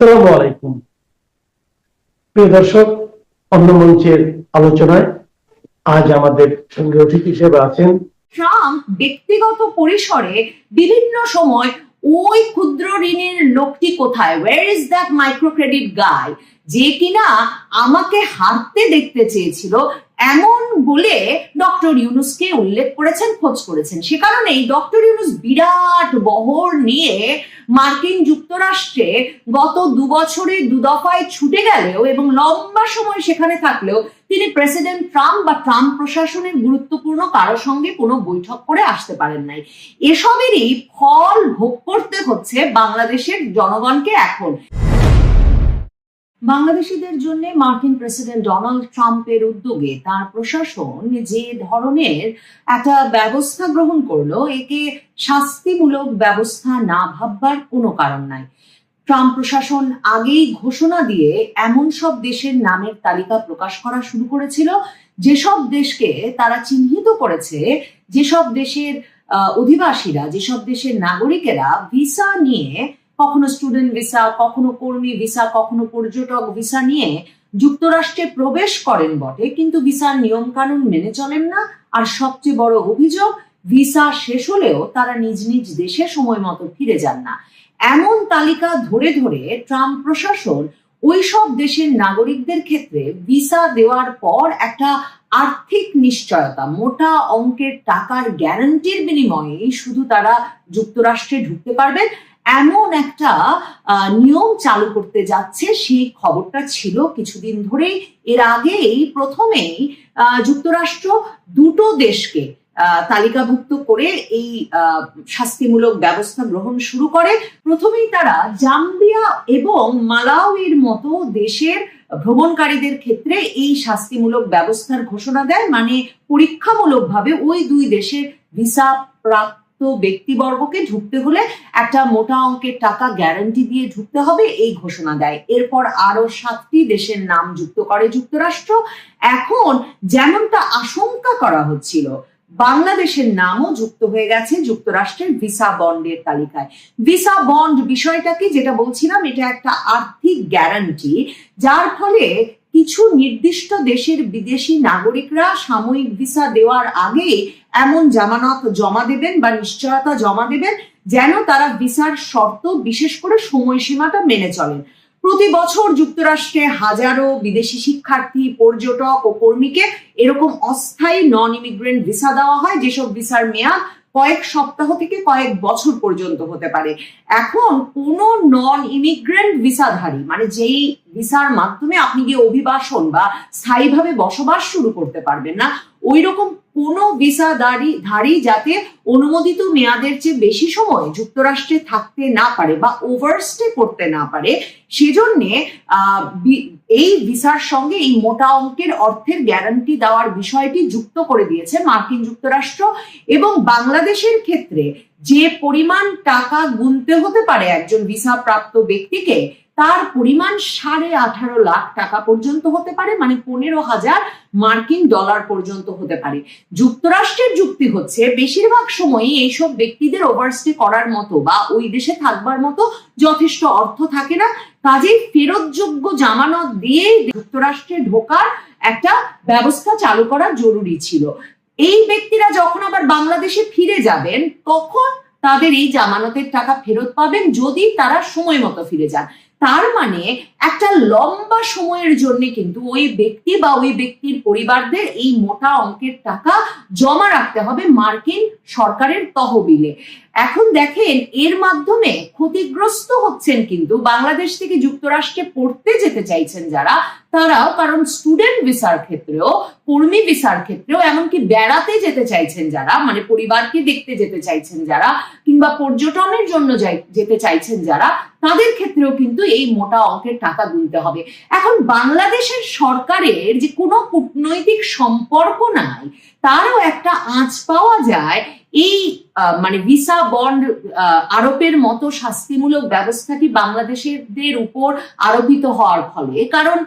আসসালামু আলাইকুম প্রিয় দর্শক, অন্য মঞ্চের আলোচনায় আজ আমাদের সঙ্গে অতিথি হিসেবে আছেন ট্রাম্প ব্যক্তিগত পরিসরে বিভিন্ন সময় ওই ক্ষুদ্র ঋণের লোকটি কোথায়, where is that micro credit guy, যে কিনা আমাকে হারতে দেখতে চেয়েছিল, এমন বলে ডক্টর ইউনূসকে উল্লেখ করেছেন, খোঁজ করেছেন। সে কারণেই ডক্টর ইউনূস বিরাট বহর নিয়ে মার্কিন যুক্তরাষ্ট্রে গত 2 বছরে 2 দফায় ছুটে গেলেও এবং লম্বা সময় সেখানে থাকলেও তিনি প্রেসিডেন্ট ট্রাম্প বা ট্রাম্প প্রশাসনের গুরুত্বপূর্ণ কারোর সঙ্গে কোনো বৈঠক করে আসতে পারেন নাই। এসবেরই ফল ভোগ করতে হচ্ছে বাংলাদেশের জনগণকে। এখন বাংলাদেশিদের জন্য মার্কিন প্রেসিডেন্ট ডোনাল্ড ট্রাম্পের উদ্যোগে তার প্রশাসন যে ধরনের একটা ব্যবস্থা গ্রহণ করলো, একে শাস্তিমূলক ব্যবস্থা না ভাববার কোনো কারণ নাই। ট্রাম্প প্রশাসন আগেই ঘোষণা দিয়ে এমন সব দেশের নামের তালিকা প্রকাশ করা শুরু করেছিল যেসব দেশকে তারা চিহ্নিত করেছে, যেসব দেশের অধিবাসীরা, যেসব দেশের নাগরিকেরা ভিসা নিয়ে, কখনো স্টুডেন্ট ভিসা, কখনো কর্মী ভিসা, কখনো পর্যটক ভিসা নিয়ে যুক্তরাষ্ট্রে প্রবেশ করেন বটে, কিন্তু ভিসার নিয়ম কানুন মেনে চলেন না। আর সবচেয়ে বড় অভিযোগ, ভিসা শেষ হলেও তারা নিজ নিজ দেশে সময় মতো ফিরে যান না। এমন তালিকা ধরে ধরে ট্রাম্প প্রশাসন ওই সব দেশের নাগরিকদের ক্ষেত্রে ভিসা দেওয়ার পর একটা আর্থিক নিশ্চয়তা, মোটা অঙ্কের টাকার গ্যারান্টির বিনিময়ে শুধু তারা যুক্তরাষ্ট্রে ঢুকতে পারবেন এমন একটা নিয়ম চালু করতে যাচ্ছে। সেই খবরটা ছিল কিছুদিন ধরেই। এর আগেই প্রথমেই যুক্তরাষ্ট্র দুটো দেশকে তালিকাভুক্ত করে এই শাস্তিমূলক ব্যবস্থা গ্রহণ শুরু করে। প্রথমেই তারা জাম্বিয়া এবং মালাউইর মতো দেশের ভ্রমণকারীদের ক্ষেত্রে এই শাস্তিমূলক ব্যবস্থার ঘোষণা দেয়, মানে পরীক্ষামূলকভাবে ওই দুই দেশের ভিসা প্রাপ্ত ব্যক্তিবর্গকে ঢুকতে হলে একটা মোটা অঙ্কের টাকা গ্যারান্টি দিয়ে ঢুকতে হবে, এই ঘোষণা দেয়। এরপর আরো 7টি দেশের নাম যুক্ত করে যুক্তরাষ্ট্র। এখন যেমনটা আশঙ্কা করা হচ্ছিল, বাংলাদেশের নামও যুক্ত হয়ে গেছে যুক্তরাষ্ট্রের ভিসা বন্ডের তালিকায়। ভিসা বন্ড বিষয়টা কি, যেটা বলছিলাম, এটা একটা আর্থিক গ্যারান্টি, যার ফলে কিছু নির্দিষ্ট দেশের বিদেশি নাগরিকরা সাময়িক ভিসা দেওয়ার আগে এমন জামানত জমা দেবেন বা নিশ্চয়তা জমা দেবেন যেন তারা ভিসার শর্ত, বিশেষ করে সময়সীমাটা মেনে চলেন। প্রতি বছর যুক্তরাষ্ট্রে হাজারো বিদেশি শিক্ষার্থী, পর্যটক ও কর্মীকে এরকম অস্থায়ী নন ইমিগ্রেন্ট ভিসা দেওয়া হয়, যেসব ভিসার মেয়াদ কয়েক সপ্তাহ থেকে কয়েক বছর পর্যন্ত হতে পারে। এখন কোনো নন ইমিগ্রেন্ট ভিসাধারী, মানে যেই ভিসার মাধ্যমে আপনি গিয়ে অভিবাসন বা স্থায়ীভাবে বসবাস শুরু করতে পারবেন না, ওই রকম কোনো ভিসাধারী যাতে অনুমোদিত মেয়াদের চেয়ে বেশি সময় যুক্তরাষ্ট্রে থাকতে না পারে বা ওভারস্টে করতে না পারে, সেজন্য এই ভিসার সঙ্গে এই মোটা অঙ্কের অর্থের গ্যারান্টি দেওয়ার বিষয়টি যুক্ত করে দিয়েছে মার্কিন যুক্তরাষ্ট্র। এবং বাংলাদেশের ক্ষেত্রে যে পরিমাণ টাকা গুনতে হতে পারে একজন ভিসা প্রাপ্ত ব্যক্তিকে, তার পরিমাণ 18.5 লাখ টাকা পর্যন্ত হতে পারে, মানে 15,000 মার্কিন ডলার পর্যন্ত হতে পারে। যুক্তরাষ্ট্রের যুক্তি হচ্ছে, বেশিরভাগ সময়ই এইসব ব্যক্তিদের ওভারস্টে করার মতো বা ওই দেশে থাকবার মতো যথেষ্ট অর্থ থাকে না, কাজেই ফেরতযোগ্য জামানত দিয়ে যুক্তরাষ্ট্রে ঢোকার একটা ব্যবস্থা চালু করা জরুরি ছিল। এই ব্যক্তিরা যখন আবার বাংলাদেশে ফিরে যাবেন, তখন তাদের এই জামানতের টাকা ফেরত পাবেন যদি তারা সময় মতো ফিরে যান। তার মানে একটা লম্বা সময়ের জন্য কিন্তু ওই ব্যক্তি বা ওই ব্যক্তির পরিবারদের এই মোটা অঙ্কের টাকা জমা রাখতে হবে মার্কিন সরকারের তহবিলে। এখন দেখেন, এর মাধ্যমে ক্ষতিগ্রস্ত হচ্ছেন কিন্তু বাংলাদেশ থেকে যুক্তরাষ্ট্রে পড়তে যেতে চাইছেন যারা, তারাও। কারণ স্টুডেন্ট ভিসার ক্ষেত্রেও, কর্মী ভিসার ক্ষেত্রেও, এমনকি বেড়াতে যেতে চাইছেন যারা, মানে পরিবারকে দেখতে যেতে চাইছেন যারা, কিংবা পর্যটনের জন্য যেতে চাইছেন যারা, তাদের ক্ষেত্রেও কিন্তু এই মোটা অঙ্কের টাকা গুনতে হবে। এখন বাংলাদেশের সরকারের যে কোনো কূটনৈতিক সম্পর্ক নাই, তারও একটা আঁচ পাওয়া যায় এই মানে ভিসা বন্ড আরোপের মতো শাস্তিমূলক ব্যবস্থাটি বাংলাদেশিদের উপর আরোপিত হওয়ার ফলে। কারণ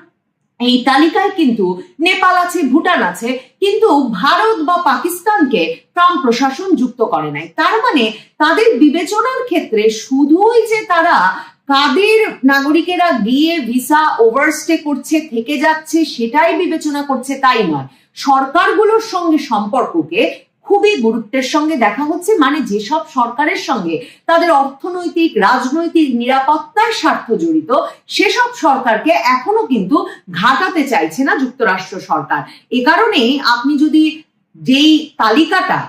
এই তালিকায় কিন্তু নেপাল আছে, ভুটান আছে, কিন্তু ভারত বা পাকিস্তানকে ট্রাম্প প্রশাসন যুক্ত করে নাই। তার মানে তাদের বিবেচনার ক্ষেত্রে শুধুই যে তারা তাদের নাগরিকেরা গিয়ে ভিসা ওভারস্টে করছে, থেকে যাচ্ছে, সেটাই বিবেচনা করছে তাই নয়, সরকারগুলোর সঙ্গে সম্পর্ককে খুবই গুরুত্বের সঙ্গে দেখা হচ্ছে। মানে যেসব সরকারের সঙ্গে তাদের অর্থনৈতিক, রাজনৈতিক, নিরাপত্তার স্বার্থ জড়িত, সেসব সরকারকে এখনো কিন্তু ঘাটাতে চাইছে না যুক্তরাষ্ট্র সরকার। এ কারণে আপনি যদি যেই তালিকাটা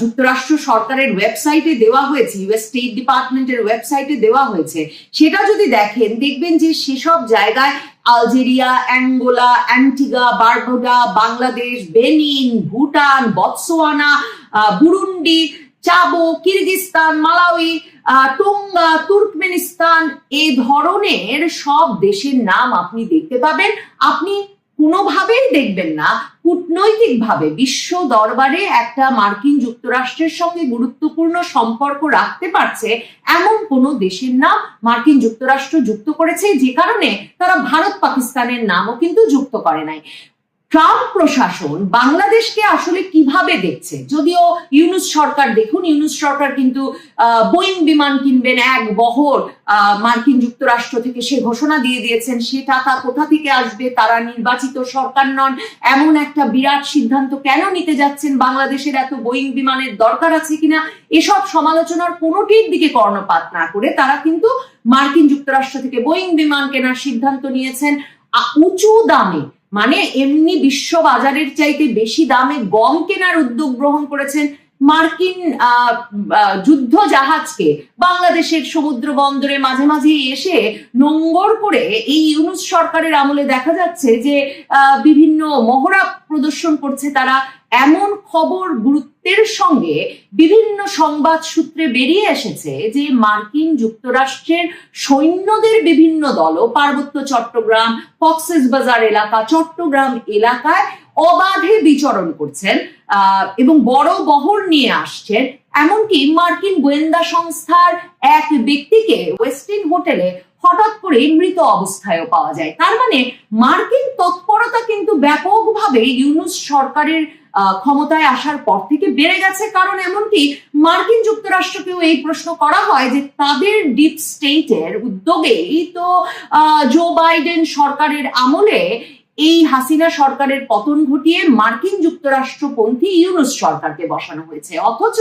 যুক্তরাষ্ট্র সরকারের ওয়েবসাইটে দেওয়া হয়েছে, ইউএস স্টেট ডিপার্টমেন্টের ওয়েবসাইটে দেওয়া হয়েছে, সেটা যদি দেখেন, দেখবেন যে সেসব জায়গায় Algeria, Angola, Antigua, Barbuda, Bangladesh, Benin, Bhutan, Botswana, Burundi, চাবো, কিরগিস্তান, মালাউই, টোঙ্গা, তুর্কমেনিস্তান, এই ধরনের সব দেশের নাম আপনি দেখতে পাবেন। আপনি কোনোভাবেই দেখবেন না কূটনৈতিকভাবে বিশ্ব দরবারে একটা মার্কিন যুক্তরাষ্ট্রের সঙ্গে গুরুত্বপূর্ণ সম্পর্ক রাখতে পারছে এমন কোনো দেশের নাম মার্কিন যুক্তরাষ্ট্র যুক্ত করেছে, যে কারণে তারা ভারত পাকিস্তানের নামও কিন্তু যুক্ত করে নাই। ট্রাম্প প্রশাসন বাংলাদেশকে আসলে কিভাবে দেখছে, যদিও ইউনূস সরকার, দেখুন ইউনূস সরকার কিন্তু বোয়িং বিমান কিনবেন এক বহর মার্কিন যুক্তরাষ্ট্র থেকে, সে ঘোষণা দিয়ে দিয়েছেন। সে টাকা কোথা থেকে আসবে, তারা নির্বাচিত সরকার নন, এমন একটা বিরাট সিদ্ধান্ত কেন নিতে যাচ্ছেন, বাংলাদেশের এত বোয়িং বিমানের দরকার আছে কিনা, এসব সমালোচনার কোনোটির দিকে কর্ণপাত না করে তারা কিন্তু মার্কিন যুক্তরাষ্ট্র থেকে বোয়িং বিমান কেনার সিদ্ধান্ত নিয়েছেন। উঁচু দামে, মানে এমনি বিশ্ব বাজারের চাইতে বেশি দামে গম কেনার উদ্যোগ গ্রহণ করেছেন। মার্কিন যুদ্ধ জাহাজকে বাংলাদেশের সমুদ্র বন্দরে মাঝে মাঝে এসে নোঙ্গর করে এই ইউনূস সরকারের আমলে দেখা যাচ্ছে যে বিভিন্ন মহড়া প্রদর্শন করছে তারা। এমন খবর গুরুত্বের সঙ্গে বিভিন্ন সংবাদ সূত্রে বেরিয়ে এসেছে যে মার্কিন যুক্তরাষ্ট্রের সৈন্যদের বিভিন্ন দলও পার্বত্য চট্টগ্রাম, কক্সবাজার এলাকা, চট্টগ্রাম এলাকায় অবাধে বিচরণ করছেন এবং বড় বহর নিয়ে আসছেন। এমনকি মার্কিন গোয়েন্দা সংস্থার এক ব্যক্তিকে ওয়েস্টিন হোটেলে হঠাৎ করে মৃত অবস্থায়ও পাওয়া যায়। তার মানে মার্কিন তৎপরতা কিন্তু ব্যাপকভাবে ইউনূস সরকারের ক্ষমতায় আসার পর থেকে বেড়ে গেছে। কারণ এমনকি মার্কিন যুক্তরাষ্ট্রকেও এই প্রশ্ন করা হয় যে তাদের ডিপ স্টেটের উদ্যোগেই তো জো বাইডেন সরকারের আমলে এই হাসিনা সরকারের পতন ঘটিয়ে মার্কিন যুক্তরাষ্ট্রপন্থী ইউনূস সরকারকে বসানো হয়েছে। অথচ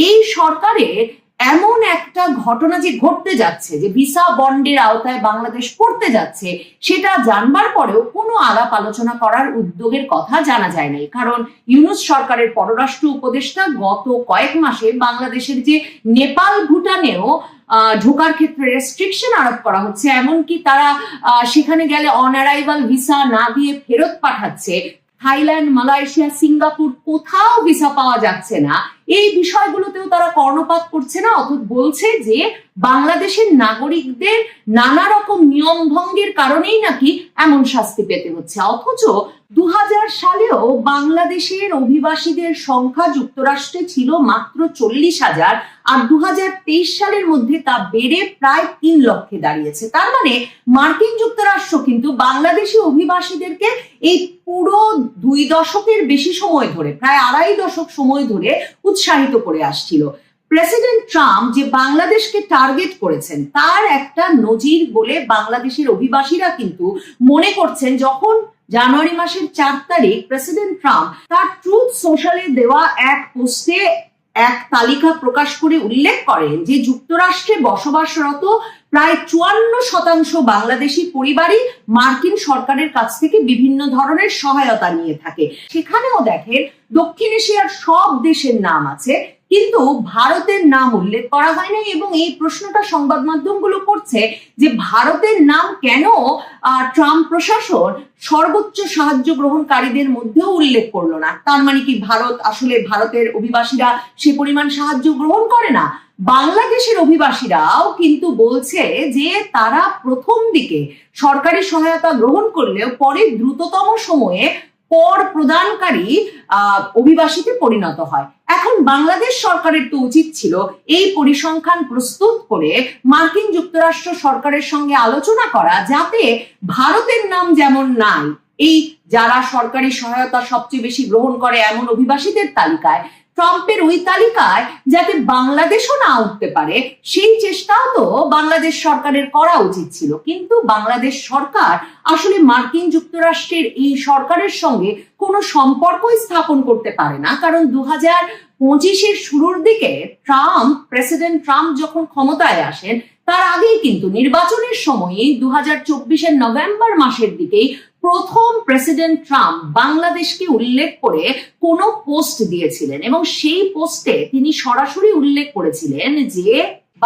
এই সরকারের এমন একটা ঘটনা যে ঘটতে যাচ্ছে, যে ভিসা বন্ডের আওতায় বাংলাদেশ পড়তে যাচ্ছে, সেটা জানবার পরেও কোনো আলাপ আলোচনা করার উদ্যোগের কথা জানা যায় নাই। কারণ ইউনূস সরকারের পররাষ্ট্র উপদেষ্টা গত কয়েক মাসে বাংলাদেশের যে নেপাল, ভুটানেও ঢোকার ক্ষেত্রে রেস্ট্রিকশন আরোপ করা হচ্ছে, এমনকি তারা সেখানে গেলে অন অ্যারাইভাল ভিসা না দিয়ে ফেরত পাঠাচ্ছে। থাইল্যান্ড, মালয়েশিয়া, সিঙ্গাপুর, কোথাও ভিসা পাওয়া যাচ্ছে না। এই বিষয়গুলোতেও তারা কর্ণপাত করছে না, অথচ বলছে যে বাংলাদেশের নাগরিকদের নানা রকম নিয়ম ভঙ্গের কারণেই নাকি এমন শাস্তি পেতে হচ্ছে। অথচ 2000 সালেও বাংলাদেশের অভিবাসীদের সংখ্যা যুক্তরাষ্ট্রে ছিল মাত্র 40,000, আর 2023 সালের মধ্যে তা বেড়ে প্রায় 3 লক্ষে দাঁড়িয়েছে। তার মানে মার্কিন যুক্তরাষ্ট্র কিন্তু বাংলাদেশি অভিবাসীদেরকে এই পুরো 2 দশকের বেশি সময় ধরে, প্রায় 2.5 দশক সময় ধরে উৎসাহিত করে আসছিল। প্রেসিডেন্ট ট্রাম্প যে বাংলাদেশকে টার্গেট করেছেন তার একটা নজির বলে বাংলাদেশের অভিবাসীরা কিন্তু মনে করছেন। যখন জানুয়ারি মাসের 4 তারিখ প্রেসিডেন্ট ট্রাম্প তার ট্রুথ সোশ্যালে দেওয়া এক পোস্টে এক তালিকা প্রকাশ করে উল্লেখ করেন যে যুক্তরাষ্ট্রে বসবাসরত প্রায় 54% বাংলাদেশি পরিবারই মার্কিন সরকারের কাছ থেকে বিভিন্ন ধরনের সহায়তা নিয়ে থাকে। সেখানেও দেখেন দক্ষিণ এশিয়ার সব দেশের নাম আছে, কিন্তু ভারতের নাম উল্লেখ করা হয় নাই। এবং এই প্রশ্নটা সংবাদ মাধ্যমগুলো করছে যে ভারতের নাম কেন ট্রাম্প প্রশাসন সর্বোচ্চ সাহায্য গ্রহণকারীদের মধ্যেও উল্লেখ করলো না। তার মানে কি ভারতের অভিবাসীরা সে পরিমাণ সাহায্য গ্রহণ করে না? বাংলাদেশের অভিবাসীরাও কিন্তু বলছে যে তারা প্রথম দিকে সরকারি সহায়তা গ্রহণ করলেও পরে দ্রুততম সময়ে কর প্রদানকারী অভিবাসীতে পরিণত হয়। এখন বাংলাদেশ সরকারের তো উচিত ছিল এই পরিসংখ্যান প্রস্তুত করে মার্কিন যুক্তরাষ্ট্র সরকারের সঙ্গে আলোচনা করা, যাতে ভারতের নাম যেমন নাই এই যারা সরকারি সহায়তা সবচেয়ে বেশি গ্রহণ করে এমন অভিবাসীদের তালিকায়, ট্রাম্পের ওই তালিকায় যাতে বাংলাদেশও না উঠতে পারে সেই চেষ্টাও তো বাংলাদেশ সরকারের করা উচিত ছিল। কিন্তু বাংলাদেশ সরকার আসলে মার্কিন যুক্তরাষ্ট্রের এই সরকারের সঙ্গে কোনো সম্পর্কই স্থাপন করতে পারে না, কারণ 2025-এর শুরুর দিকে প্রেসিডেন্ট ট্রাম্প যখন ক্ষমতায় আসেন তার আগেই কিন্তু নির্বাচনের সময়ই 2024-এর নভেম্বর মাসের দিকেই প্রথম প্রেসিডেন্ট ট্রাম্প বাংলাদেশকে উল্লেখ করে কোন পোস্ট দিয়েছিলেন এবং সেই পোস্টে তিনি সরাসরি উল্লেখ করেছিলেন যে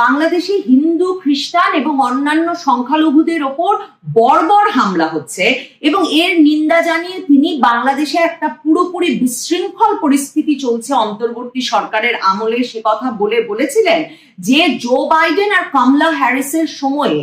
বাংলাদেশে হিন্দু, খ্রিস্টান এবং অন্যান্য সংখ্যালঘুদের ওপর বর্বর হামলা হচ্ছে এবং এর নিন্দা জানিয়ে তিনি বাংলাদেশে একটা পুরোপুরি বিশৃঙ্খল পরিস্থিতি চলছে অন্তর্বর্তী সরকারের আমলে সে কথা বলেছিলেন যে জো বাইডেন আর কমলা হ্যারিসের সময়ে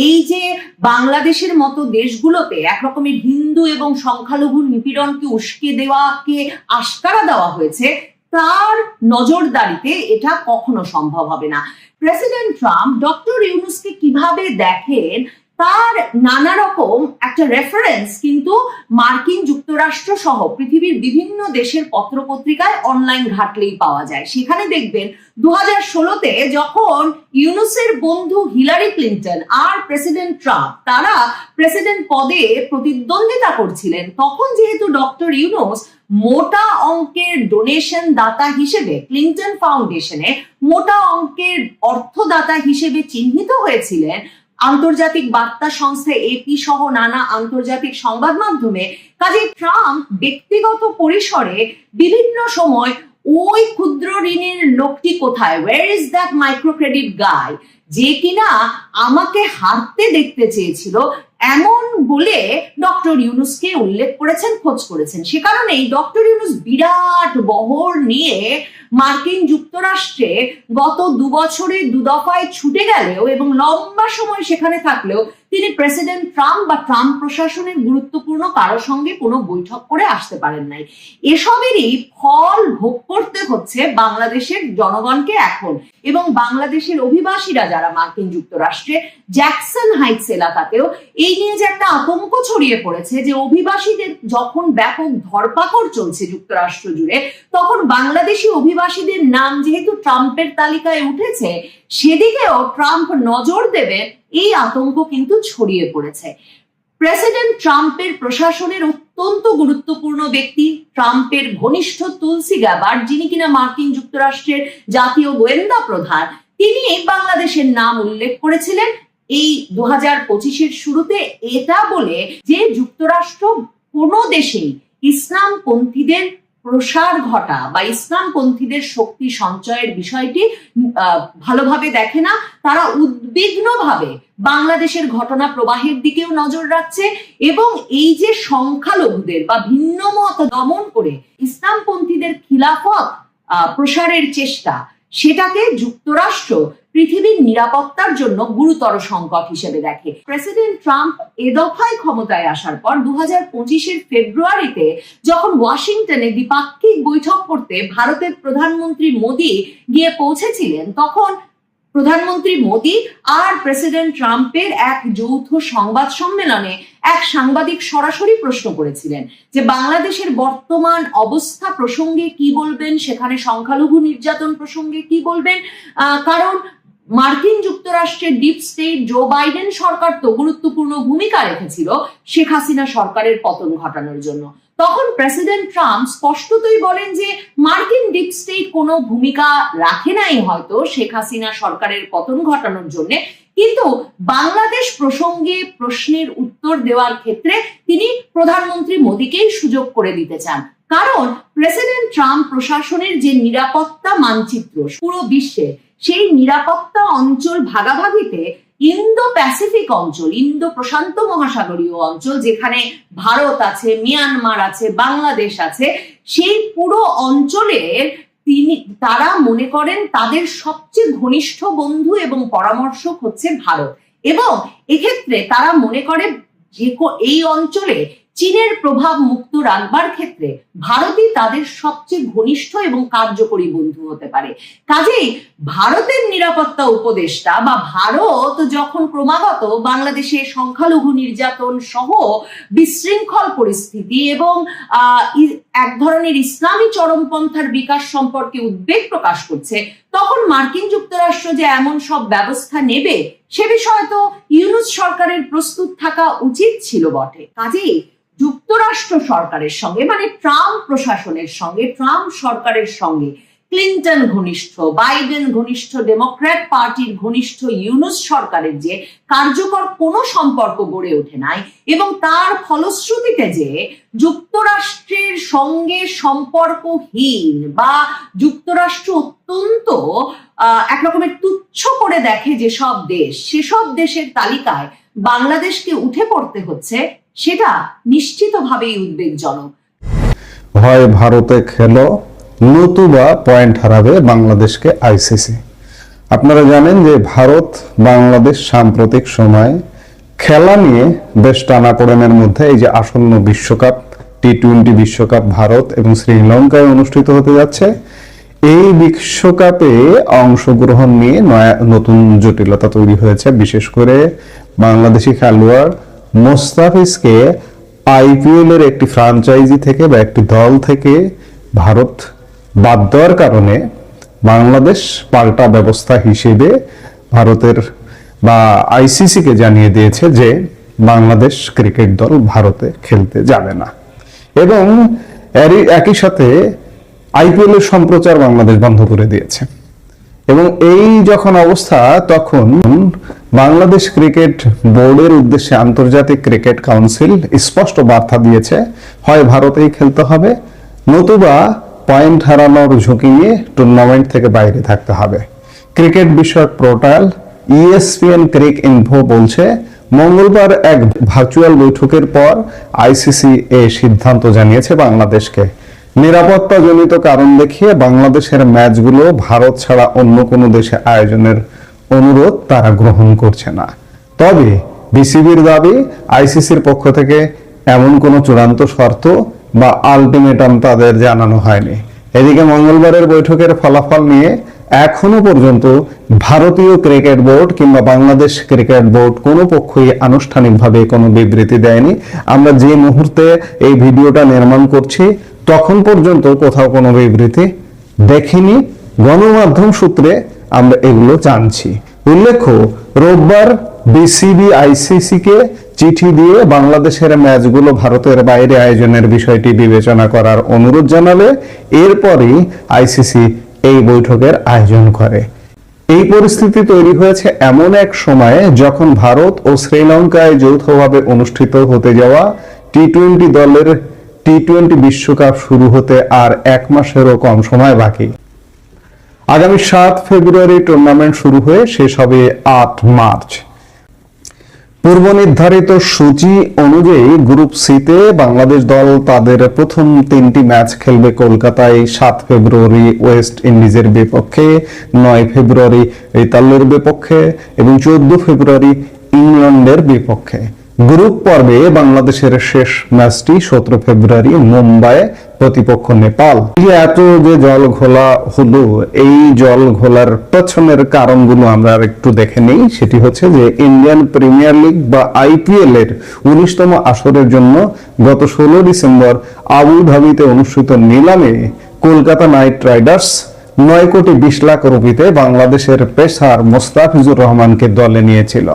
এই যে বাংলাদেশের মতো দেশগুলোতে একরকমের হিন্দু এবং সংখ্যালঘু নিপীড়নকে উস্কে দেওয়াকে আশকারা দেওয়া হয়েছে, তার নজরদারিতে এটা কখনো সম্ভব হবে না। প্রেসিডেন্ট ট্রাম্প ডক্টর ইউনূসকে কিভাবে দেখেন তার নানা রকম একটা রেফারেন্স কিন্তু মার্কিন যুক্তরাষ্ট্র সহ পৃথিবীর বিভিন্ন দেশের পত্রপত্রিকায় অনলাইন ঘাটলেই পাওয়া যায়। সেখানে দেখবেন 2016-তে যখন ইউনূসের বন্ধু হিলারি ক্লিন্টন আর প্রেসিডেন্ট ট্রাম্প তারা প্রেসিডেন্ট পদে প্রতিদ্বন্দ্বিতা করছিলেন, তখন যেহেতু ডক্টর ইউনূস মোটা অঙ্কের ডোনেশন দাতা হিসেবে ক্লিন্টন ফাউন্ডেশনে মোটা অঙ্কের অর্থদাতা হিসেবে চিহ্নিত হয়েছিলেন, আন্তর্জাতিক বার্তা সংস্থা এপি সহ নানা আন্তর্জাতিক সংবাদ মাধ্যমে, কাজে ট্রাম্প ব্যক্তিগত পরিসরে বিভিন্ন সময় ওই ক্ষুদ্র ঋণের লোকটি কোথায়, where is that micro credit guy, যে কিনা আমাকে হারতে দেখতে চেয়েছিল, এমন বলে ডক্টর ইউনূসকে উল্লেখ করেছেন, খোঁজ করেছেন। সে কারণেই ডক্টর ইউনূস বিরাট বহর নিয়ে মার্কিন যুক্তরাষ্ট্রে গত 2 বছরে 2 দফায় ছুটে গেলেও এবং লম্বা সময় সেখানে থাকলেও তিনি প্রেসিডেন্ট ট্রাম্প বা ট্রাম্প প্রশাসনের গুরুত্বপূর্ণ কারোর সঙ্গে কোনো বৈঠক করে আসতে পারেন নাই। এসবেরই ফল ভোগ করতে হচ্ছে বাংলাদেশের জনগণকে এখন, এবং বাংলাদেশের অভিবাসীরা যারা মার্কিন যুক্তরাষ্ট্রে জ্যাকসন হাইটস এলাকাতেও এই নিয়ে যে একটা আতঙ্ক ছড়িয়ে পড়েছে যে অভিবাসীদের যখন ব্যাপক ধরপাকড় চলছে যুক্তরাষ্ট্র জুড়ে, তখন বাংলাদেশি অভিবাসীদের নাম যেহেতু ট্রাম্পের তালিকায় উঠেছে সেদিকেও ট্রাম্প নজর দেবে, এই আতঙ্ক কিন্তু ছড়িয়ে পড়েছে। প্রেসিডেন্ট ট্রাম্পের প্রশাসনের অত্যন্ত গুরুত্বপূর্ণ ব্যক্তি ট্রাম্পের ঘনিষ্ঠ তুলসী গ্যাবার্ড, যিনি কিনা মার্কিন যুক্তরাষ্ট্রের জাতীয় গোয়েন্দা প্রধান, তিনি বাংলাদেশের নাম উল্লেখ করেছিলেন এই 2025-এর শুরুতে, এটা বলে যে যুক্তরাষ্ট্র কোনো দেশেই ইসলামপন্থীদের প্রসার ঘটা বা ইসলামপন্থীদের শক্তি সঞ্চয়ের বিষয়টি ভালোভাবে দেখে না, তারা উদ্বিগ্নভাবে বাংলাদেশের ঘটনা প্রবাহের দিকেও নজর রাখছে এবং এই যে সংখ্যালঘুদের বা ভিন্ন মত দমন করে ইসলামপন্থীদের খিলাফত প্রসারের চেষ্টা, সেটাকে যুক্তরাষ্ট্র পৃথিবীর নিরাপত্তার জন্য গুরুতর সংকট হিসেবে দেখে। প্রেসিডেন্ট ট্রাম্প এ দফায় ক্ষমতায় আসার পর 2025-এর ফেব্রুয়ারিতে যখন ওয়াশিংটনে দ্বিপাক্ষিক বৈঠক করতে ভারতের প্রধানমন্ত্রী মোদী গিয়ে পৌঁছেছিলেন, তখন প্রধানমন্ত্রী মোদী আর প্রেসিডেন্ট ট্রাম্পের এক যৌথ সংবাদ সম্মেলনে এক সাংবাদিক সরাসরি প্রশ্ন করেছিলেন যে বাংলাদেশের বর্তমান অবস্থা প্রসঙ্গে কি বলবেন, সেখানে সংখ্যালঘু নির্যাতন প্রসঙ্গে কি বলবেন, কারণ মার্কিন যুক্তরাষ্ট্রের ডিপ স্টেট জো বাইডেন সরকার তো গুরুত্বপূর্ণ ভূমিকা রেখেছিল শেখ হাসিনা সরকারের পতন ঘটানোর জন্য। তখন প্রেসিডেন্ট ট্রাম্প স্পষ্টতই বলেন যে মার্কিন ডিপ স্টেট কোনো ভূমিকা রাখে নাই হয়তো শেখ হাসিনা সরকারের পতন ঘটানোর জন্য, কিন্তু বাংলাদেশ প্রসঙ্গে প্রশ্নের উত্তর দেওয়ার ক্ষেত্রে তিনি প্রধানমন্ত্রী মোদীকেই সুযোগ করে দিতে চান, কারণ প্রেসিডেন্ট ট্রাম্প প্রশাসনের যে নিরাপত্তা মানচিত্র পুরো বিশ্বে, সেই নিরাপত্তা অঞ্চল ভাগাভাগিতে ইন্দো প্যাসিফিক অঞ্চল, ইন্দো প্রশান্ত মহাসাগরীয় অঞ্চল, যেখানে ভারত আছে, মিয়ানমার আছে, বাংলাদেশ আছে, সেই পুরো অঞ্চলের তারা মনে করেন তাদের সবচেয়ে ঘনিষ্ঠ বন্ধু এবং পরামর্শক হচ্ছে ভারত, এবং এক্ষেত্রে তারা মনে করে যে এই অঞ্চলে চীনের প্রভাব মুক্ত রাখবার ক্ষেত্রে ভারতই তাদের সবচেয়ে ঘনিষ্ঠ এবং কার্যকরী বন্ধু হতে পারে। কাজেই ভারতের নিরাপত্তা উপদেষ্টা বা ভারত যখন ক্রমাগত বাংলাদেশে সংখ্যালঘু নির্যাতন সহ বিশৃঙ্খল পরিস্থিতি এবং এক ধরনের ইসলামী চরমপন্থার বিকাশ সম্পর্কে উদ্বেগ প্রকাশ করছে, তখন মার্কিন যুক্তরাষ্ট্র যে এমন সব ব্যবস্থা নেবে সে বিষয়ে তো ইউনূস সরকারের প্রস্তুত থাকা উচিত ছিল বটে। কাজেই যুক্তরাষ্ট্র সরকারের সঙ্গে মানে ট্রাম্প প্রশাসনের সঙ্গে, ট্রাম্প সরকারের সঙ্গে ক্লিন্টন ঘনিষ্ঠ, বাইডেন ঘনিষ্ঠ, ডেমোক্র্যাট পার্টির ঘনিষ্ঠ ইউনূস সরকারের যে কার্যকর কোনো সম্পর্ক গড়ে ওঠে নাই এবং তার ফলশ্রুতিতে যে যুক্তরাষ্ট্রের সঙ্গে সম্পর্কহীন বা যুক্তরাষ্ট্র অত্যন্ত এক রকমের তুচ্ছ করে দেখে যেসব দেশ, সেসব দেশের তালিকায় বাংলাদেশকে উঠে পড়তে হচ্ছে, সেটা নিশ্চিতভাবেই উদ্বেগজনক। হয় ভারতে খেলো নতুবা পয়েন্ট হারাবে বাংলাদেশকে আইসিসি। আপনারা জানেন যে ভারত বাংলাদেশ সাম্প্রতিক সময় খেলা নিয়ে বেশ টানাপোড়েনের মধ্যে। এই যে আসন্ন বিশ্বকাপ, টি-20 বিশ্বকাপ ভারত এবং শ্রীলঙ্কায় অনুষ্ঠিত হতে যাচ্ছে, এই বিশ্বকাপে অংশগ্রহণ নিয়ে নতুন জটিলতা তৈরি হয়েছে। বিশেষ করে বাংলাদেশি খেলোয়াড় মোস্তাফিজকে আইপিএল এর একটি ফ্রাঞ্চাইজি থেকে বা একটি দল থেকে ভারত বাদ দেওয়ার কারণে বাংলাদেশ পাল্টা ব্যবস্থা হিসেবে ভারতের বা আইসিসি কে জানিয়ে দিয়েছে যে বাংলাদেশ ক্রিকেট দল ভারতে খেলতে যাবে না, এবং একই সাথে আইপিএল এর সম্প্রচার বাংলাদেশ বন্ধ করে দিয়েছে। এবং এই যখন অবস্থা, তখন বাংলাদেশ ক্রিকেট বোর্ডের উদ্দেশ্যে আন্তর্জাতিক ক্রিকেট কাউন্সিল স্পষ্ট বার্তা দিয়েছে, হয় ভারতেই খেলতে হবে নতুবা পয়েন্ট হারানোর ঝুঁকি নিয়ে টুর্নামেন্ট থেকে বাইরে থাকতে হবে। ক্রিকেট বিষয়ক পোর্টাল ESPN ক্রিক ইনফো বলছে, মঙ্গলবার এক ভার্চুয়াল বৈঠকের পর আইসিসি এই সিদ্ধান্ত জানিয়েছে বাংলাদেশকে। নিরাপত্তাজনিত কারণ দেখিয়ে বাংলাদেশের ম্যাচগুলো ভারত ছাড়া অন্য কোনো দেশে আয়োজনের অনুরোধ তারা গ্রহণ করছে না। তবে বিসিবির দাবি, আইসিসির পক্ষ থেকে এমন কোনো চূড়ান্ত শর্ত বা আলটিমেটাম তাদের জানানো হয়নি। এদিকে মঙ্গলবারের বৈঠকের ফলাফল নিয়ে এখনো পর্যন্ত ভারতীয় ক্রিকেট বোর্ড কিংবা বাংলাদেশ ক্রিকেট বোর্ড কোনো পক্ষই আনুষ্ঠানিকভাবে কোনো বিবৃতি দেয়নি। আমরা যে মুহূর্তে এই ভিডিওটা নির্মাণ করছি তখন পর্যন্ত কোথাও কোনো বিবৃতি দেখিনি। গণমাধ্যম সূত্রে আমরা এগুলো জানছি। উল্লেখ্য, রোববার বিসিবি আইসিসি কে চিঠি দিয়ে বাংলাদেশের ম্যাচগুলো ভারতের বাইরে আয়োজনের বিষয়টি বিবেচনা করার অনুরোধ জানালে এরপরই আইসিসি এই বৈঠকের আয়োজন করে। এই পরিস্থিতি তৈরি হয়েছে এমন এক সময়ে যখন ভারত ও শ্রীলঙ্কায় যৌথভাবে অনুষ্ঠিত হতে যাওয়া টি-20 দলের টি-20 বিশ্বকাপ শুরু হতে আর 1 মাসেরও কম সময় বাকি। আগামী 7 ফেব্রুয়ারি টুর্নামেন্ট শুরু হয়ে শেষ হবে 8 মার্চ। পূর্ব নির্ধারিত সূচি অনুযায়ী গ্রুপ সিতে বাংলাদেশ দল তাদের প্রথম 3টি ম্যাচ খেলবে কলকাতায় 7 ফেব্রুয়ারি ওয়েস্ট ইন্ডিজের বিপক্ষে, 9 ফেব্রুয়ারি ইতালির বিপক্ষে এবং 14 ফেব্রুয়ারি ইংল্যান্ডের বিপক্ষে। গ্রুপ পর্বে বাংলাদেশের শেষ ম্যাচটি 17 ফেব্রুয়ারি মুম্বাইয়ে, প্রতিপক্ষ নেপাল। এত যে জল ঘোলা হলো, এই জল ঘোলার পেছনের কারণগুলো আমরা একটু দেখে নেই। সেটি হচ্ছে যে ইন্ডিয়ান প্রিমিয়ার লিগ বা আইপিএল এর 19তম আসরের জন্য গত 16 ডিসেম্বর আবুধাবিতে অনুষ্ঠিত নিলামে কলকাতা নাইট রাইডার্স 9 কোটি 20 লাখ রুপিতে বাংলাদেশের পেসার মোস্তাফিজুর রহমানকে দলে নিয়েছিল।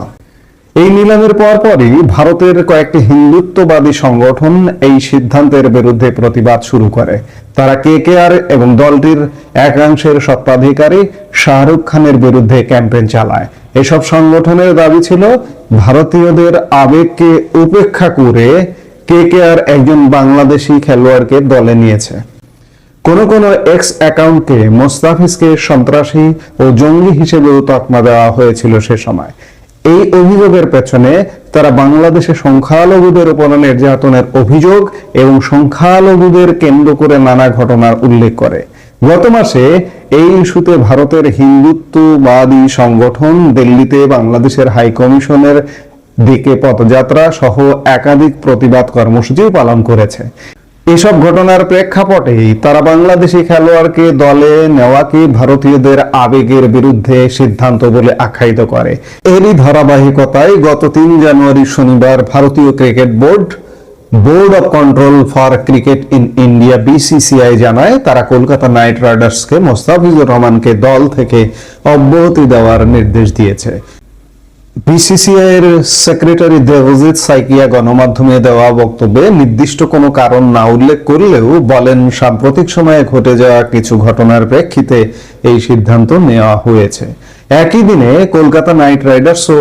এই নিলামের পরপরই ভারতের কয়েকটি হিন্দুত্ববাদী সংগঠন এই সিদ্ধান্তের বিরুদ্ধে প্রতিবাদ শুরু করে। তারা কেকেআর এবং দলটির একাংশের স্বত্বাধিকারী শাহরুখ খানের বিরুদ্ধে ক্যাম্পেইন চালায়। এসব সংগঠনের দাবি ছিল, ভারতীয়দের আবেগকে উপেক্ষা করে কেকেআর একজন বাংলাদেশি খেলোয়াড়কে দলে নিয়েছে। কোন কোন এক্স অ্যাকাউন্টকে মোস্তাফিজকে সন্ত্রাসী ও জঙ্গি হিসেবেও তকমা দেওয়া হয়েছিল সে সময়। এই অভিযোগের পেছনে তারা বাংলাদেশে সংখ্যালঘুদের উপর নির্যাতনের অভিযোগ এবং সংখ্যালঘুদের কেন্দ্র করে নানা ঘটনার উল্লেখ করে। গত মাসে এই ইস্যুতে ভারতের হিন্দুত্ববাদী সংগঠন দিল্লিতে বাংলাদেশের হাই কমিশনের দিকে পদযাত্রা সহ একাধিক প্রতিবাদ কর্মসূচিও পালন করেছে। এসব ঘটনার প্রেক্ষাপটেই তারা বাংলাদেশি খেলোয়াড়কে দলে নেওয়াকে ভারতীয়দের আবেগের বিরুদ্ধে সিদ্ধান্ত বলে আখ্যায়িত করে। এরই ধারাবাহিকতায় গত 3 জানুয়ারি শনিবার ভারতীয় cricket board of control for cricket in India BCCI জানায় তারা কলকাতা নাইট রাইডার্সকে মোস্তাফিজুর রহমানকে দল থেকে অব্যাহতি দেওয়ার নির্দেশ দিয়েছে। BCCI এর সেক্রেটারি দেবজিৎ সাইকিয়া গণমাধ্যমে দেওয়া বক্তব্যে নির্দিষ্ট কোনো কারণ না উল্লেখ করলেও বলেন, সাম্প্রতিক সময়ে ঘটে যাওয়া কিছু ঘটনার প্রেক্ষিতে এই সিদ্ধান্ত নেওয়া হয়েছে। একই দিনে কলকাতা নাইট রাইডার্সও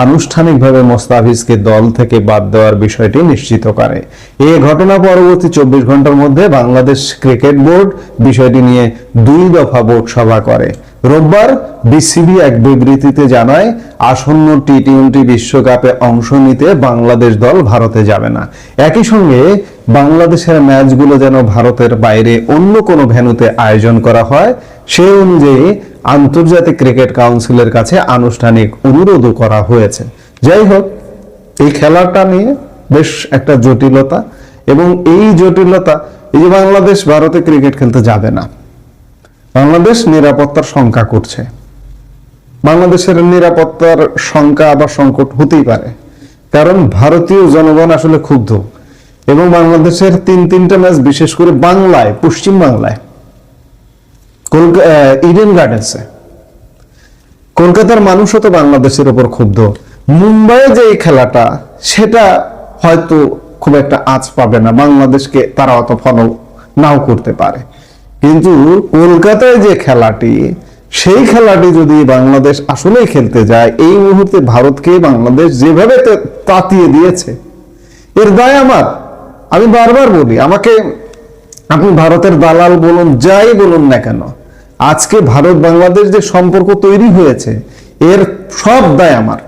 আনুষ্ঠানিকভাবে মোস্তাফিজকে দল থেকে বাদ দেওয়ার বিষয়টি নিশ্চিত করে। এই ঘটনা পরবর্তী 24 ঘন্টার মধ্যে বাংলাদেশ ক্রিকেট বোর্ড বিষয়টি নিয়ে 2 দফা বোর্ড সভা করে। রোববার BCB এক বিবৃতিতে জানায়, আসন্ন T20 বিশ্বকাপে অংশ নিতে বাংলাদেশ দল ভারতে যাবে না। একই সঙ্গে বাংলাদেশের ম্যাচগুলো যেন ভারতের বাইরে অন্য কোনো ভেন্যুতে আয়োজন করা হয় সে অনুযায়ী আন্তর্জাতিক ক্রিকেট কাউন্সিলের কাছে আনুষ্ঠানিক অনুরোধও করা হয়েছে। যাই হোক, এই খেলাটা নিয়ে বেশ একটা জটিলতা, এবং এই জটিলতা এই যে বাংলাদেশ ভারতে ক্রিকেট খেলতে যাবে না, বাংলাদেশ নিরাপত্তার শঙ্কা করছে। বাংলাদেশের নিরাপত্তার শঙ্কা আবার সংকট হতেই পারে, কারণ ভারতীয় জনগণ আসলে ক্ষুব্ধ, এবং বাংলাদেশের 3টা ম্যাচ বিশেষ করে বাংলায়, পশ্চিম বাংলায়, ইডেন গার্ডেন্সে কলকাতার মানুষও তো বাংলাদেশের উপর ক্ষুব্ধ। মুম্বাইয়ে যে এই খেলাটা, সেটা হয়তো খুব একটা আঁচ পাবে না, বাংলাদেশকে তারা অত ফলো নাও করতে পারে, কিন্তু কলকাতায় যে খেলাটি, সেই খেলাটি যদি বাংলাদেশ আসলেই খেলতে যায়, এই মুহূর্তে ভারতকে বাংলাদেশ যেভাবে তাতিয়ে দিয়েছে, এর দায় আমার। আমি বারবার বলি, আমাকে আপনি ভারতের দালাল বলুন, যাই বলুন না কেন, আজকে ভারত বাংলাদেশ যে সম্পর্ক তৈরি হয়েছে, এর সব দায় আমার,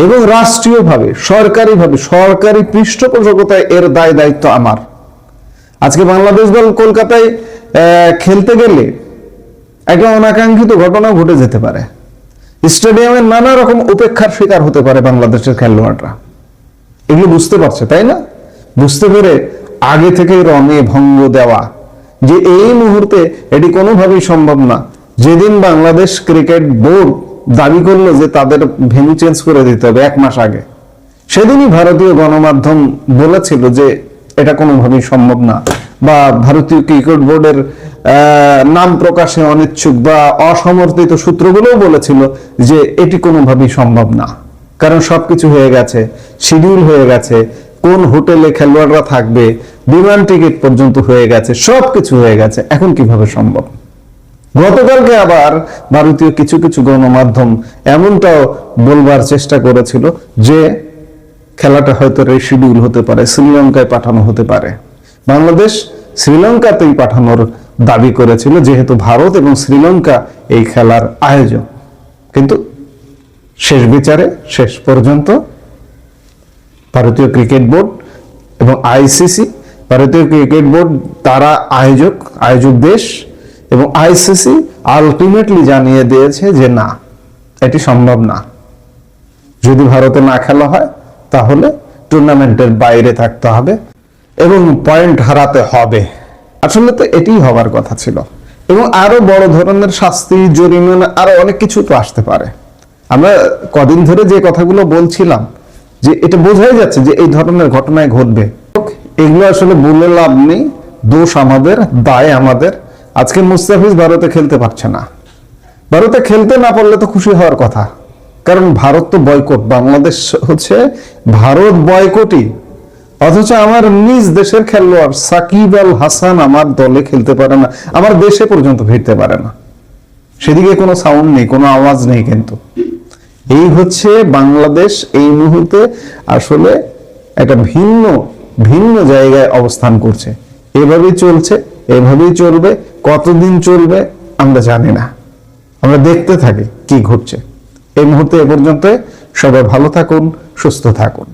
এবং রাষ্ট্রীয়ভাবে, সরকারিভাবে, সরকারি পৃষ্ঠপোষকতায় এর দায় দায়িত্ব আমার। আজকে বাংলাদেশ দল কলকাতায় খেলতে গেলে একটা অনাকাঙ্ক্ষিত ঘটনা ঘটে যেতে পারে, স্টেডিয়ামে নানা রকম উপেক্ষার শিকার হতে পারে বাংলাদেশের খেলোয়াড়রা। এগুলো বুঝতে পারছে, তাই না? বুঝতে পেরে আগে থেকে রঙে ভঙ্গ দেওয়া যে এই মুহূর্তে এটি কোনোভাবেই সম্ভব না। যেদিন বাংলাদেশ ক্রিকেট বোর্ড দাবি করলো যে তাদের ভেন্যু চেঞ্জ করে দিতে হবে 1 মাস আগে, সেদিনই ভারতীয় গণমাধ্যম বলেছিল যে এটা কোনোভাবেই সম্ভব না, বা ভারতীয় ক্রিকেট বোর্ডের নাম প্রকাশে অনিচ্ছুক বা অসমর্থিত সূত্রগুলোও বলেছিল যে এটি কোনোভাবেই সম্ভব না, কারণ সবকিছু হয়ে গেছে, শিডিউল হয়ে গেছে, কোন হোটেলে খেলোয়াড়রা থাকবে, বিমান টিকিট পর্যন্ত হয়ে গেছে, সবকিছু হয়ে গেছে, এখন কিভাবে সম্ভব? গতকালকে আবার ভারতীয় কিছু কিছু গণমাধ্যম এমনটাও বলবার চেষ্টা করেছিল যে খেলাটা হয়তো রিশিডিউল হতে পারে, শ্রীলঙ্কায় পাঠানো হতে পারে। বাংলাদেশ শ্রীলঙ্কাতেই পাঠানোর দাবি করেছিল, যেহেতু ভারত এবং শ্রীলঙ্কা এই খেলার আয়োজক। কিন্তু শেষ বিচারে শেষ পর্যন্ত ভারতীয় ক্রিকেট বোর্ড এবং ICC, ভারতীয় ক্রিকেট বোর্ড তারা আয়োজক দেশ, এবং ICC আলটিমেটলি জানিয়ে দিয়েছে যে না, এটি সম্ভব না। যদি ভারতে না খেলা হয় তাহলে টুর্নামেন্টের বাইরে থাকতে হবে এবং পয়েন্ট হারাতে হবে। আসলে তো এটাই হওয়ার কথা ছিল, এবং আরো বড় ধরনের শাস্তি, জরিমানা, আরো অনেক কিছু তো আসতে পারে। আমরা কদিন ধরে যে কথাগুলো বলছিলাম, যে এটা বোঝাই যাচ্ছে যে এই ধরনের ঘটনায় ঘটবে। এগুলো আসলে বলে লাভ নেই, দোষ আমাদের, দায় আমাদের। আজকে মুস্তাফিজ ভারতে খেলতে পারছে না, ভারতে খেলতে না পারলে তো খুশি হওয়ার কথা, কারণ ভারত তো বয়কট, বাংলাদেশ হচ্ছে ভারত বয়কটই। অথচ আমার নিজ দেশের খেলোয়াড় সাকিব আল হাসান আমার দলে খেলতে পারে না, আমার দেশে পর্যন্ত ফিরতে পারে না, সেদিকে কোনো সাউন্ড নেই, কোনো আওয়াজ নেই। কিন্তু এই হচ্ছে বাংলাদেশ এই মুহূর্তে আসলে একটা ভিন্ন জায়গায় অবস্থান করছে। এভাবেই চলছে, এভাবেই চলবে, কতদিন চলবে আমরা জানি না, আমরা দেখতে থাকি কি ঘটছে। এই মুহূর্তে এ পর্যন্ত। সবাই ভালো থাকুন, সুস্থ থাকুন।